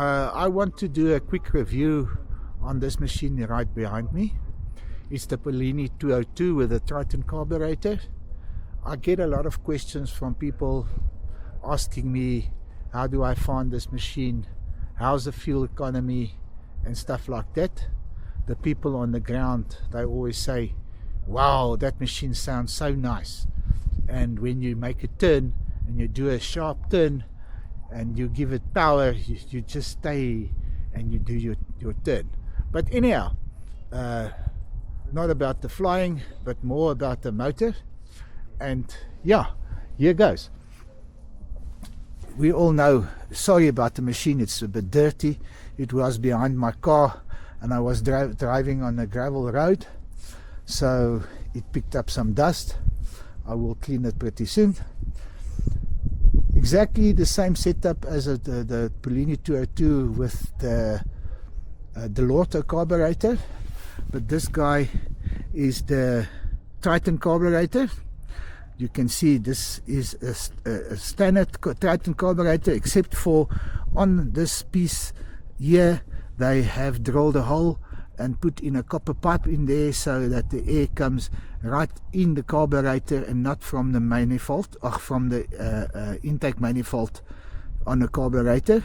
I want to do a quick review on this machine right behind me. It's the Polini 202 with a Triton carburetor. I get a lot of questions from people asking me, how do I find this machine, how's the fuel economy and stuff like that. The people on the ground, they always say, wow, that machine sounds so nice. And when you make a turn and you do a sharp turn and you give it power, you just stay and you do your turn. But anyhow, not about the flying, but more about the motor. And yeah, here goes. We all know, sorry about the machine, it's a bit dirty. It was behind my car and I was driving on a gravel road, so it picked up some dust. I will clean it pretty soon. Exactly the same setup as the Polini 202 with the Carburetor carburetor, but this guy is the Triton carburetor. You can see this is a standard Triton carburetor, except for on this piece here they have drilled a hole and put in a copper pipe in there so that the air comes right in the carburetor and not from the manifold, or from the intake manifold on the carburetor.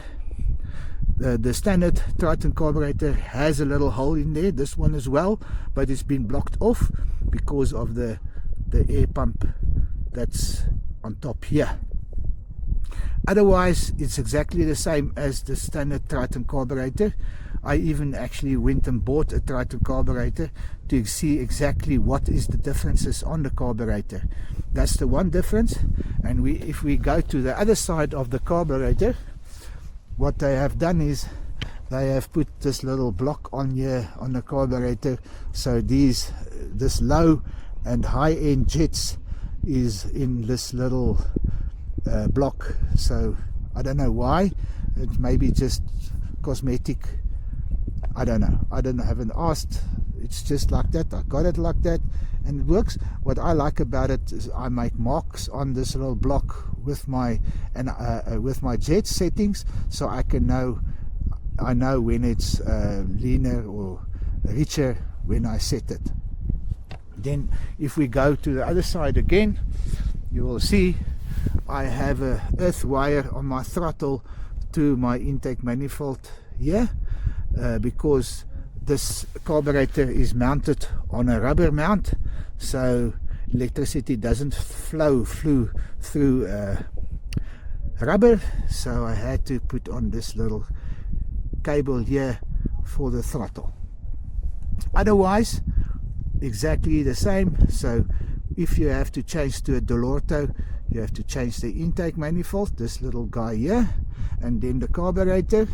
The standard Triton carburetor has a little hole in there, this one as well, but it's been blocked off because of the air pump that's on top here. Otherwise, it's exactly the same as the standard Triton carburetor. I even actually went and bought a Triton carburetor to see exactly what is the differences on the carburetor. That's the one difference. And if we go to the other side of the carburetor, what they have done is they have put this little block on here on the carburetor, so this low and high end jets is in this little block. So I don't know why, it may be just cosmetic, I don't know, haven't asked. It's just like that, I got it like that and it works. What I like about it is I make marks on this little block with my jet settings, so I know when it's leaner or richer when I set it. Then if we go to the other side again, you will see I have a earth wire on my throttle to my intake manifold here, because this carburetor is mounted on a rubber mount, so electricity doesn't flow through rubber. So I had to put on this little cable here for the throttle. Otherwise, exactly the same. So if you have to change to a Carburetor, you have to change the intake manifold, this little guy here, and then the carburetor,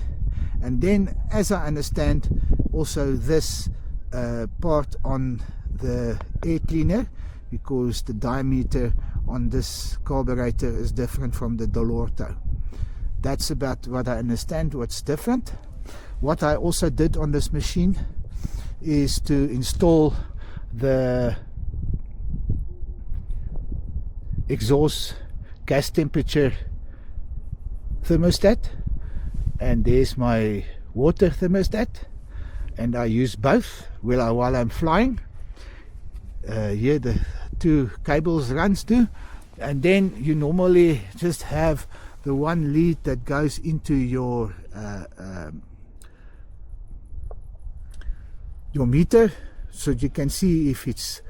and then, as I understand, also this part on the air cleaner, because the diameter on this carburetor is different from the Carburetor. That's about what I understand, what's different. What I also did on this machine is to install the exhaust gas temperature thermostat, and there's my water thermostat, and I use both while I'm flying. Here the two cables runs to, and then you normally just have the one lead that goes into your meter, so you can see if it's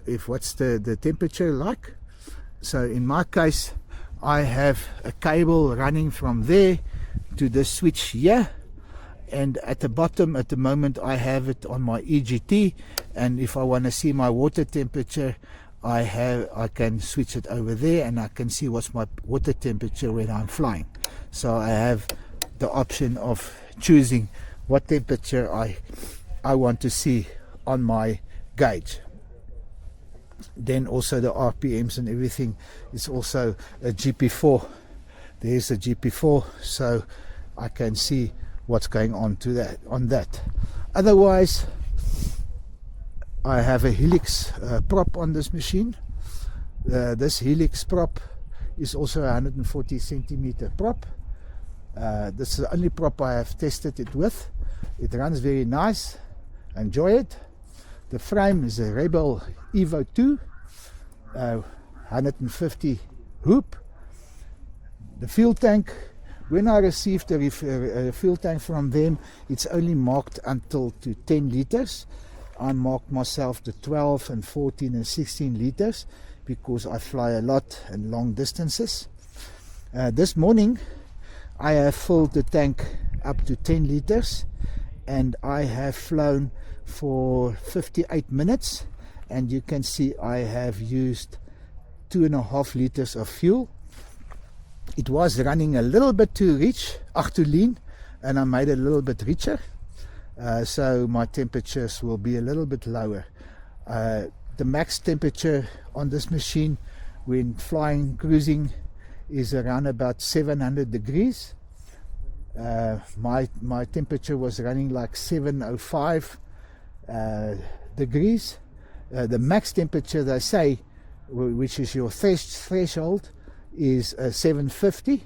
if what's the temperature like. So in my case, I have a cable running from there to the switch here, and at the bottom at the moment I have it on my EGT, and if I want to see my water temperature, I can switch it over there and I can see what's my water temperature when I'm flying. So I have the option of choosing what temperature I want to see on my gauge. Then also the RPMs and everything is also a GP4. There's a GP4, so I can see what's going on on that. Otherwise, I have a helix prop on this machine. This helix prop is also a 140 centimeter prop, This is the only prop I have tested it with. It runs very nice. Enjoy it. The frame is a Rebel Evo 2, 150 hoop. The fuel tank, when I received the fuel tank from them, it's only marked until to 10 liters. I marked myself the 12 and 14 and 16 liters because I fly a lot and long distances. This morning I have filled the tank up to 10 liters and I have flown for 58 minutes, and you can see I have used 2.5 liters of fuel. It was running a little bit too rich, too lean, and I made it a little bit richer, so my temperatures will be a little bit lower. The max temperature on this machine when flying, cruising, is around about 700 degrees. My temperature was running like 705 degrees. The max temperature, they say, which is your threshold, is 750,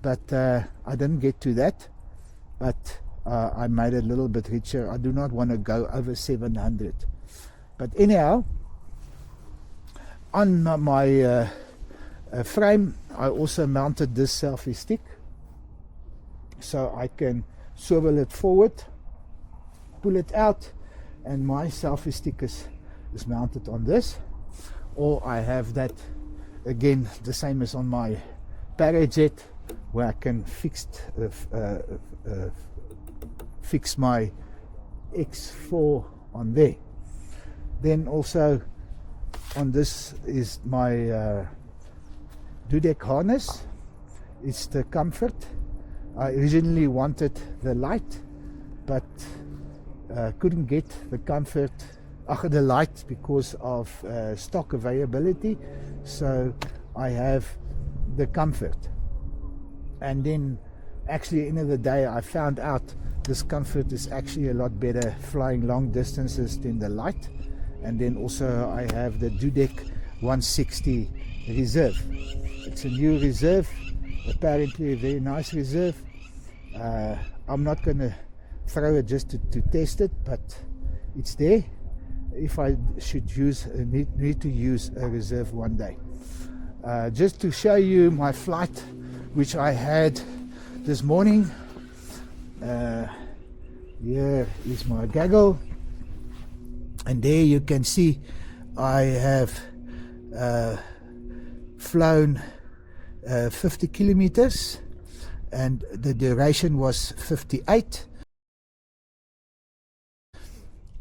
but I didn't get to that, but I made it a little bit richer. I do not want to go over 700. But anyhow, on my frame I also mounted this selfie stick, so I can swivel it forward, pull it out, and my selfie stick is mounted on this. Or I have that again, the same as on my Parajet, where I can fix my X4 on there. Then also on this is my dudek harness. It's the comfort. I originally wanted the light, but couldn't get the comfort, the light, because of stock availability. So I have the comfort. And then actually, end of the day, I found out this comfort is actually a lot better flying long distances than the light. And then also I have the Dudek 160 reserve. It's a new reserve, apparently a very nice reserve. I'm not going to throw it just to test it, but it's there if I should need to use a reserve one day. Just to show you my flight, which I had this morning. Here is my gaggle, and there you can see I have flown 50 kilometers, and the duration was 58.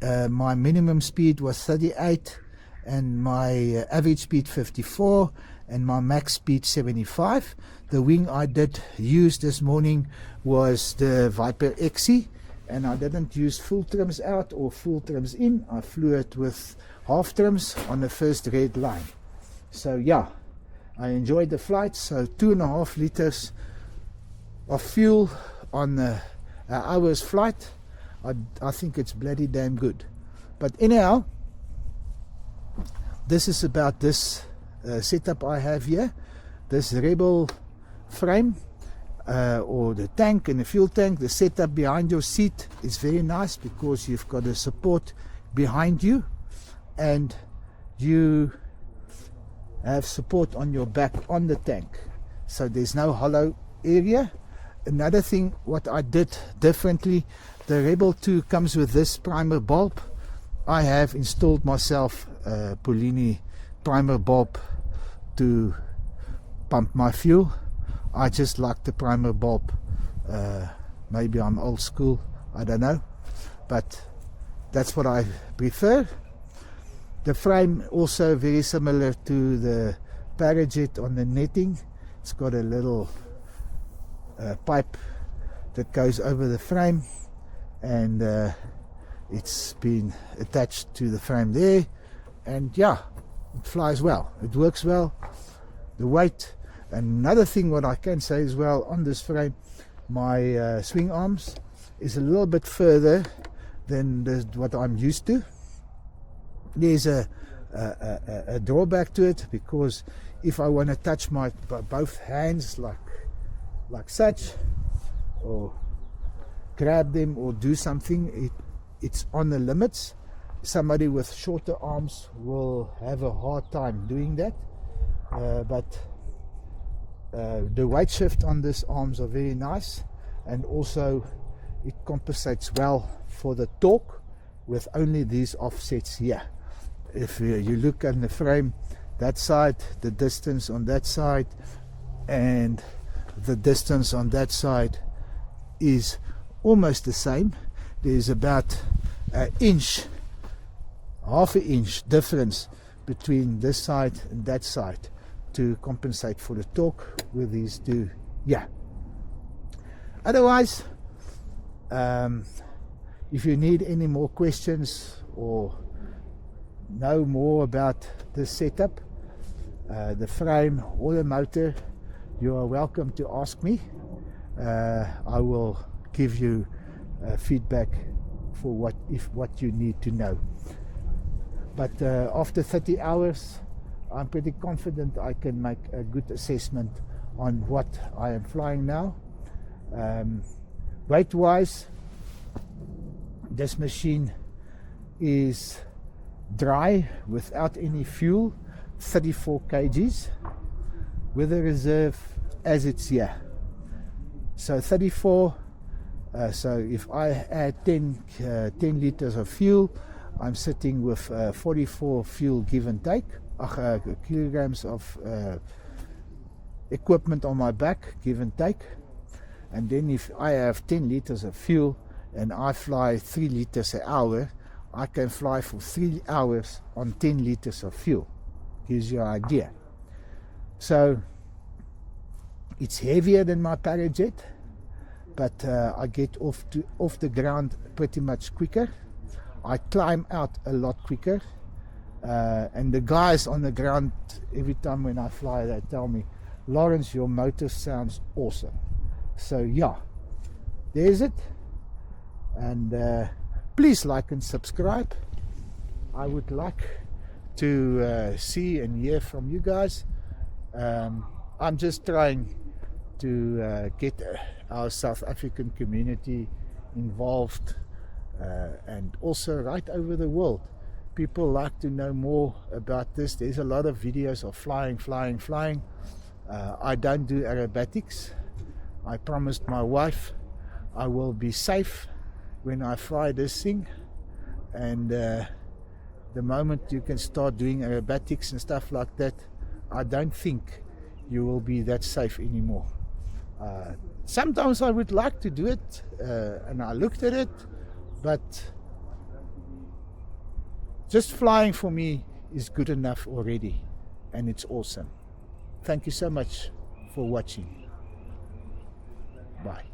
My minimum speed was 38, and my average speed 54, and my max speed 75. The wing I did use this morning was the Viper XE, and I didn't use full trims out or full trims in. I flew it with half trims on the first red line. So yeah, I enjoyed the flight. So 2.5 liters of fuel on an hour's flight. I think it's bloody damn good. But anyhow, this is about this setup I have here. This Rebel frame, or the tank and the fuel tank. The setup behind your seat is very nice because you've got a support behind you, and you have support on your back on the tank, so there's no hollow area. Another thing what I did differently, the Rebel 2 comes with this primer bulb. I have installed myself a Polini primer bulb to pump my fuel. I just like the primer bulb. Maybe I'm old school, I don't know, but that's what I prefer. The frame also very similar to the Parajet on the netting. It's got a little pipe that goes over the frame, and it's been attached to the frame there, and yeah, it flies well, it works well. The weight, another thing what I can say as well on this frame, my swing arms is a little bit further than what I'm used to. There's a drawback to it, because if I want to touch my both hands like such, or grab them or do something, it's on the limits. Somebody with shorter arms will have a hard time doing that, but the weight shift on these arms are very nice, and also it compensates well for the torque with only these offsets here. If you look at the frame, that side, the distance on that side and the distance on that side is almost the same. There's about an inch, half an inch difference between this side and that side to compensate for the torque with these two. Yeah. Otherwise, if you need any more questions or know more about this setup, the frame or the motor, you are welcome to ask me. I will give you feedback for what you need to know. But after 30 hours, I'm pretty confident I can make a good assessment on what I am flying now. Weight wise, this machine is dry without any fuel, 34 kgs with a reserve as it's here. So 34, so if I add 10 liters of fuel, I'm sitting with 44 fuel give and take, kilograms of equipment on my back, give and take. And then if I have 10 liters of fuel and I fly 3 liters an hour, I can fly for 3 hours on 10 liters of fuel. Gives you an idea. So it's heavier than my Parajet, but I get off the ground pretty much quicker. I climb out a lot quicker, and the guys on the ground, every time when I fly, they tell me, Lawrence, your motor sounds awesome. So yeah, there's it. And please like and subscribe. I would like to see and hear from you guys. I'm just trying to get our South African community involved, and also right over the world. People like to know more about this. There's a lot of videos of flying. I don't do aerobatics. I promised my wife I will be safe when I fly this thing, and the moment you can start doing aerobatics and stuff like that, I don't think you will be that safe anymore. Sometimes I would like to do it, and I looked at it, but just flying for me is good enough already, and it's awesome. Thank you so much for watching. Bye.